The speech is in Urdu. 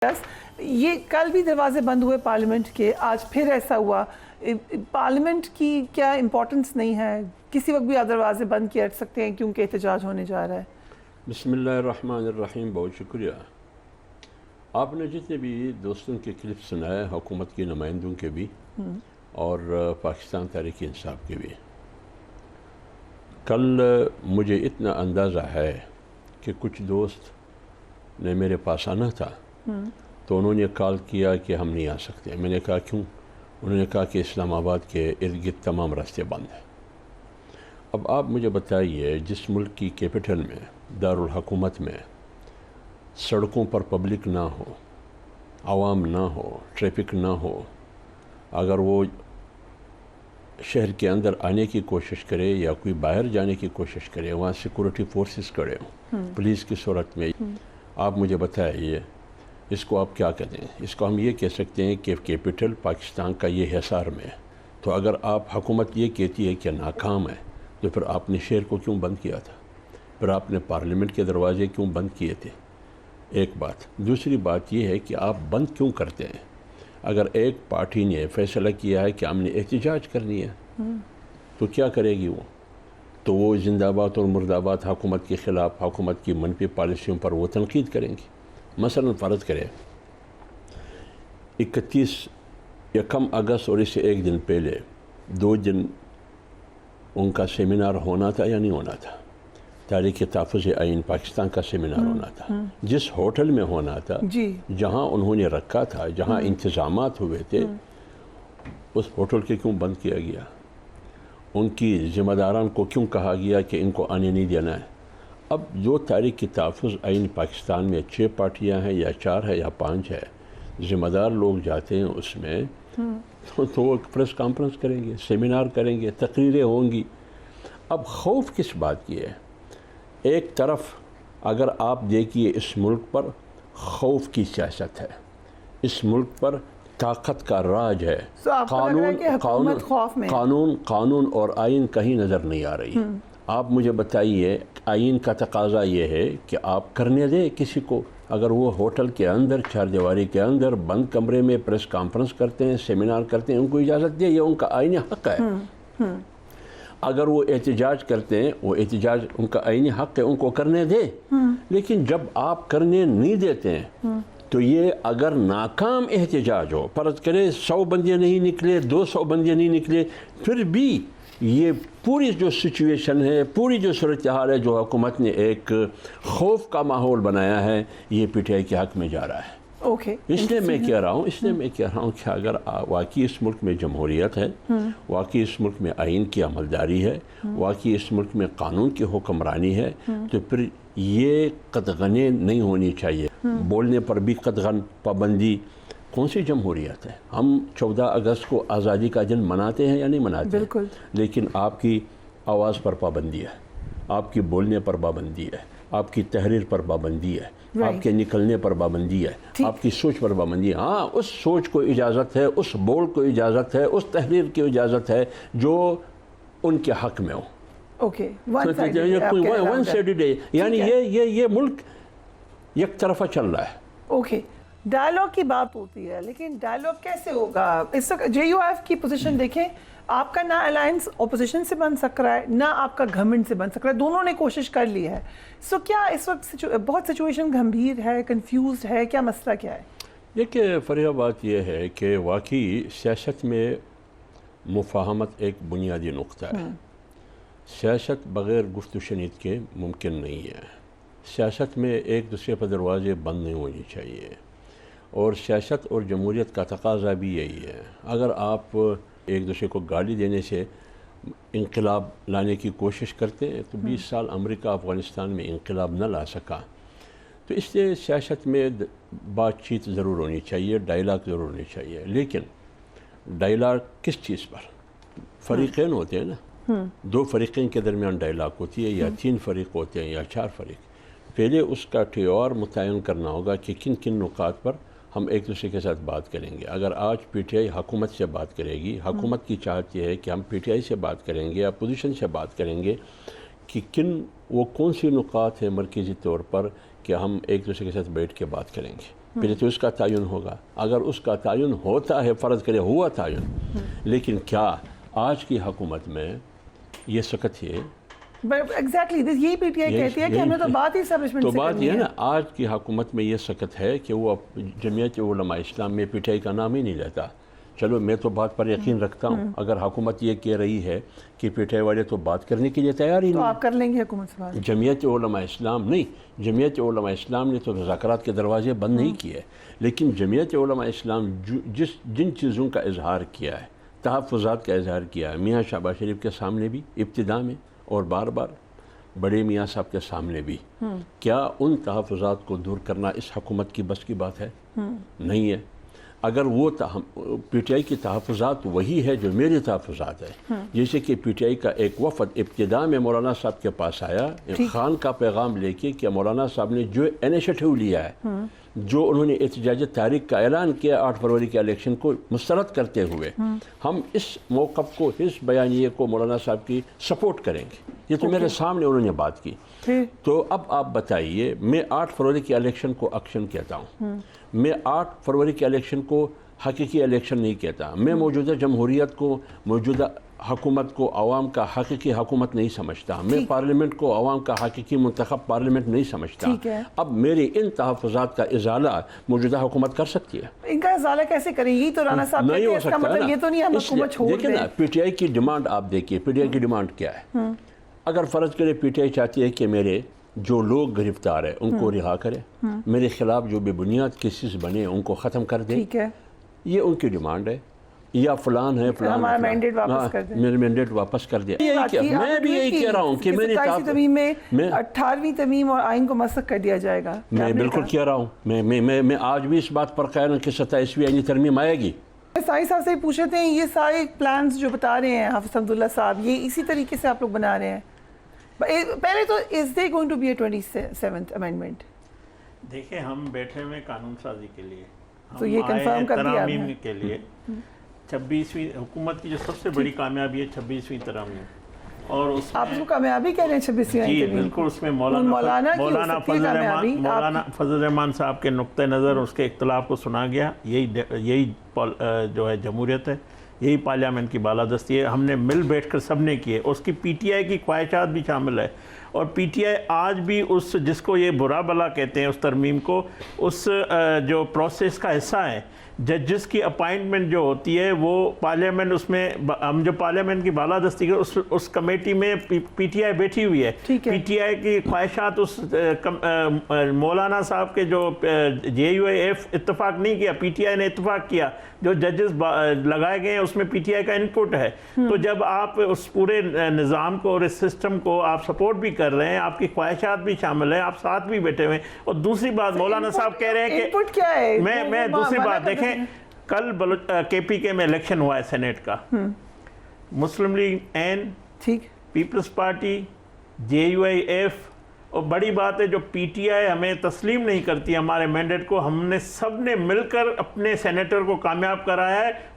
یہ کل بھی دروازے بند ہوئے پارلیمنٹ کے، آج پھر ایسا ہوا۔ پارلیمنٹ کی کیا امپورٹنس نہیں ہے؟ کسی وقت بھی آپ دروازے بند کر سکتے ہیں کیونکہ احتجاج ہونے جا رہا ہے۔ بسم اللہ الرحمن الرحیم، بہت شکریہ۔ آپ نے جتنے بھی دوستوں کے کلپ سنائے، حکومت کے نمائندوں کے بھی اور پاکستان تحریک انصاف کے بھی، کل مجھے اتنا اندازہ ہے کہ کچھ دوست نے میرے پاس آنا تھا تو انہوں نے کال کیا کہ ہم نہیں آ سکتے۔ میں نے کہا کیوں؟ انہوں نے کہا کہ اسلام آباد کے ارد گرد تمام راستے بند ہیں۔ اب آپ مجھے بتائیے، جس ملک کی کیپٹل میں، دارالحکومت میں، سڑکوں پر پبلک نہ ہو، عوام نہ ہو، ٹریفک نہ ہو، اگر وہ شہر کے اندر آنے کی کوشش کرے یا کوئی باہر جانے کی کوشش کرے، وہاں سیکورٹی فورسز کھڑے ہوں پولیس کی صورت میں، آپ مجھے بتائیے اس کو آپ کیا کہتے ہیں؟ اس کو ہم یہ کہہ سکتے ہیں کہ کیپٹل پاکستان کا یہ حصار میں ہے۔ تو اگر آپ حکومت یہ کہتی ہے کہ ناکام ہے تو پھر آپ نے شہر کو کیوں بند کیا تھا؟ پھر آپ نے پارلیمنٹ کے دروازے کیوں بند کیے تھے؟ ایک بات۔ دوسری بات یہ ہے کہ آپ بند کیوں کرتے ہیں؟ اگر ایک پارٹی نے فیصلہ کیا ہے کہ ہم نے احتجاج کرنی ہے تو کیا کرے گی وہ؟ تو وہ زندہ آباد اور مرد آباد حکومت کے خلاف، حکومت کی منفی پالیسیوں پر وہ تنقید کریں گی۔ مثلا فرض کریں 1 اگست اور اس سے ایک دن پہلے 2 دن ان کا سیمینار ہونا تھا یا نہیں ہونا تھا؟ تحریک تحفظ آئین پاکستان کا سیمینار ہونا تھا، جس ہوٹل میں ہونا تھا، جہاں انہوں نے رکھا تھا، جہاں انتظامات ہوئے تھے، اس ہوٹل کے کیوں بند کیا گیا؟ ان کی ذمہ داران کو کیوں کہا گیا کہ ان کو آنے نہیں دینا ہے؟ اب جو تحریک تحفظ آئین پاکستان میں 6 پارٹیاں ہیں یا 4 ہے یا 5 ہے، ذمہ دار لوگ جاتے ہیں اس میں تو وہ پریس کانفرنس کریں گے، سیمینار کریں گے، تقریریں ہوں گی۔ اب خوف کس بات کی ہے؟ ایک طرف اگر آپ دیکھیے اس ملک پر خوف کی سیاست ہے، اس ملک پر طاقت کا راج ہے، قانون اور آئین کہیں نظر نہیں آ رہی۔ آپ مجھے بتائیے، آئین کا تقاضا یہ ہے کہ آپ کرنے دیں کسی کو، اگر وہ ہوٹل کے اندر 4 دیواری کے اندر بند کمرے میں پریس کانفرنس کرتے ہیں، سیمینار کرتے ہیں، ان کو اجازت دے، یہ ان کا آئینی حق ہے۔ اگر وہ احتجاج کرتے ہیں، وہ احتجاج ان کا آئینی حق ہے، ان کو کرنے دے۔ لیکن جب آپ کرنے نہیں دیتے ہیں تو یہ اگر ناکام احتجاج ہو، فرض کرے 100 بندے نہیں نکلے، 200 بندے نہیں نکلے، پھر بھی یہ پوری جو سچویشن ہے، پوری جو صورتحال ہے، جو حکومت نے ایک خوف کا ماحول بنایا ہے، یہ پی ٹی آئی کے حق میں جا رہا ہے۔ اس لیے میں کہہ رہا ہوں کہ اگر واقعی اس ملک میں جمہوریت ہے، واقعی اس ملک میں آئین کی عملداری ہے، واقعی اس ملک میں قانون کی حکمرانی ہے، تو پھر یہ قدغنیں نہیں ہونی چاہیے۔ بولنے پر بھی قدغن، پابندی، کون سی جمہوریت ہے؟ ہم 14 اگست کو آزادی کا دن مناتے ہیں یا نہیں مناتے؟ بالکل۔ لیکن آپ کی آواز پر پابندی ہے، آپ کی بولنے پر پابندی ہے، آپ کی تحریر پر پابندی ہے، آپ کے نکلنے پر پابندی ہے، آپ کی سوچ پر پابندی ہے۔ ہاں، اس سوچ کو اجازت ہے، اس بول کو اجازت ہے، اس تحریر کی اجازت ہے جو ان کے حق میں ہو۔ ون سائیڈڈ ہے، یعنی یہ ملک یک طرفہ چل رہا ہے۔ ڈائیلاگ کی بات ہوتی ہے، لیکن ڈائیلاگ کیسے ہوگا؟ اس وقت جے یو ایف کی پوزیشن دیکھیں، آپ کا نہ الائنس اپوزیشن سے بن سک رہا ہے، نہ آپ کا گورنمنٹ سے بن سک رہا ہے، دونوں نے کوشش کر لی ہے۔ سو کیا اس وقت بہت سچویشن گمبھیر ہے، کنفیوزڈ ہے، کیا مسئلہ کیا ہے؟ دیکھیے فریحہ، بات یہ ہے کہ واقعی سیاست میں مفاہمت ایک بنیادی نقطہ ہے۔ سیاست بغیر گفت و شنید کے ممکن نہیں ہے۔ سیاست میں ایک دوسرے پر دروازے بند نہیں ہونی چاہیے، اور سیاست اور جمہوریت کا تقاضا بھی یہی ہے۔ اگر آپ ایک دوسرے کو گالی دینے سے انقلاب لانے کی کوشش کرتے ہیں تو 20 سال امریکہ افغانستان میں انقلاب نہ لا سکا۔ تو اس لیے سیاست میں بات چیت ضرور ہونی چاہیے، ڈائیلاگ ضرور ہونی چاہیے، لیکن ڈائیلاگ کس چیز پر؟ فریقین ہوتے ہیں نا، 2 فریقین کے درمیان ڈائیلاگ ہوتی ہے، یا 3 فریق ہوتے ہیں، یا 4 فریق۔ پہلے اس کا ٹیور متعین کرنا ہوگا کہ کن کن نکات پر ہم ایک دوسرے کے ساتھ بات کریں گے۔ اگر آج پی ٹی آئی حکومت سے بات کرے گی، حکومت کی چاہت یہ ہے کہ ہم پی ٹی آئی سے بات کریں گے، اپوزیشن سے بات کریں گے کہ وہ کون سی نکات ہیں مرکزی طور پر کہ ہم ایک دوسرے کے ساتھ بیٹھ کے بات کریں گے۔ پہلے تو اس کا تعین ہوگا. اگر اس کا تعین ہوتا ہے، فرض کرے ہوا تعین، لیکن کیا آج کی حکومت میں یہ سکت ہے؟ ایگزیکٹلی یہی پی ٹی آئی کہتی ہے کہ ہمیں تو بات ہی اسٹیبلشمنٹ تو سے بات کرنی یہ ہے ہے. نا، آج کی حکومت میں یہ سکت ہے کہ وہ جمعیت علماء اسلام میں پی ٹی آئی کا نام ہی نہیں لیتا. چلو میں تو بات پر یقین رکھتا ہوں، اگر حکومت یہ کہہ رہی ہے کہ پی ٹی آئی والے تو بات کرنے کے لیے تیار ہی تو نہیں. آپ کر لیں گے حکومت سے بات؟ جمعیت علماء اسلام نہیں، جمعیت علماء اسلام نے تو مذاکرات کے دروازے بند نہیں کیے، لیکن جمعیت علماء اسلام جن چیزوں کا اظہار کیا ہے، تحفظات کا اظہار کیا ہے، میاں شہباز شریف کے سامنے بھی ابتدا میں اور بار بار بڑے میاں صاحب کے سامنے بھی، کیا ان تحفظات کو دور کرنا اس حکومت کی بس کی بات ہے؟ نہیں ہے. اگر وہ پی ٹی آئی کی تحفظات وہی ہے جو میرے تحفظات ہے، جیسے کہ پی ٹی آئی کا ایک وفد ابتدا میں مولانا صاحب کے پاس آیا خان کا پیغام لے کے کہ مولانا صاحب نے جو انیشیٹو لیا ہے، جو انہوں نے احتجاج تحریک کا اعلان کیا 8 فروری کے الیکشن کو مسترد کرتے ہوئے، ہم اس موقف کو، اس بیانیے کو مولانا صاحب کی سپورٹ کریں گے. یہ تو میرے سامنے انہوں نے بات کی. تو اب آپ بتائیے، میں 8 فروری کے الیکشن کو ایکشن کہتا ہوں، میں 8 فروری کے الیکشن کو حقیقی الیکشن نہیں کہتا. میں موجودہ جمہوریت کو، موجودہ حکومت کو عوام کا حقیقی حکومت نہیں سمجھتا. میں پارلیمنٹ کو عوام کا حقیقی منتخب پارلیمنٹ نہیں سمجھتا. اب میرے ان تحفظات کا ازالہ موجودہ حکومت کر سکتی ہے. ان کا ازالہ کیسے کریں گی؟ تو رانا صاحب نہیں کہتے ہو ہیں اس کا سکتا مطلب یہ تو نہیں ہم حکومت چھوڑ دیں. دیکھیں نا، پی ٹی آئی کی ڈیمانڈ آپ دیکھیے، پی ٹی آئی کی ڈیمانڈ کیا ہے. اگر فرض کرے پی ٹی آئی چاہتی ہے کہ میرے جو لوگ گرفتار ہیں ان کو رہا کرے، میرے خلاف جو بے بنیاد کیسز بنے ان کو ختم کر دے، ٹھیک ہے، یہ ان کی ڈیمانڈ ہے. یا فلان ہے فلان، ہمارا مینڈیٹ واپس کر دیں، میرے مینڈیٹ واپس کر دیں. میں بھی یہی کہہ رہا ہوں کہ میری 27 تمیم میں 18ویں تمیم اور آئین کو مسخ کر دیا جائے گا. میں بالکل کہہ رہا ہوں، میں آج بھی اس بات پر قائل ہوں کہ 27ویں آئینی ترمیم آئے گی. سائی صاحب سے پوچھتے ہیں، یہ سارے پلانز جو بتا رہے ہیں حافظ حمداللہ صاحب، یہ اسی طریقے سے آپ لوگ بنا رہے ہیں؟ پہلے تو is there going to be a 27th amendment? دیکھیں، ہم بیٹھے ہوئے قانون سازی کے لیے، تو یہ کنفرم کر دیا ترامیم کے لیے. 26ویں حکومت کی جو سب سے بڑی کامیابی ہے 26ویں ترامیم، اور اس آپ اس کو کامیابی کہہ رہے ہیں 26ویں؟ جی بالکل، اس میں مولانا فضل الرحمان صاحب کے نقطہ نظر، اس کے اختلاف کو سنا گیا. یہی جو ہے جمہوریت ہے، یہی پارلیمنٹ کی بالادستی ہے. ہم نے مل بیٹھ کر سب نے کیے. اس کی پی ٹی آئی کی خواہشات بھی شامل ہے، اور پی ٹی آئی آج بھی اس جس کو یہ برا بلا کہتے ہیں اس ترمیم کو، اس جو پروسیس کا حصہ ہے. ججز کی اپائنٹمنٹ جو ہوتی ہے وہ پارلیمنٹ، اس میں ہم جو پارلیمنٹ کی بالادستی کے اس کمیٹی میں پی ٹی آئی بیٹھی ہوئی ہے. پی ٹی آئی کی خواہشات اس مولانا صاحب کے جو جے یو اے ایف اتفاق نہیں کیا، پی ٹی آئی نے اتفاق کیا. جو ججز لگائے گئے ہیں اس میں پی ٹی آئی کا انپٹ ہے. تو جب آپ اس پورے نظام کو اور اس سسٹم کو آپ سپورٹ بھی کر رہے ہیں، آپ کی خواہشات بھی شامل ہیں، آپ ساتھ بھی بیٹھے ہوئے ہیں. اور دوسری بات مولانا صاحب کہہ رہے ہیں کہ انپٹ کیا ہے؟ میں دوسری بات دیکھیں، کل کے پی کے میں الیکشن ہوا ہے سینیٹ کا. Muslim League N, Peoples Party, J U A F, اور بڑی بات ہے جو پی ٹی آئی ہمیں تسلیم نہیں کرتی ہمارے مینڈیٹ کو، ہم نے سب نے مل کر اپنے سینیٹر کو کامیاب کرایا ہے.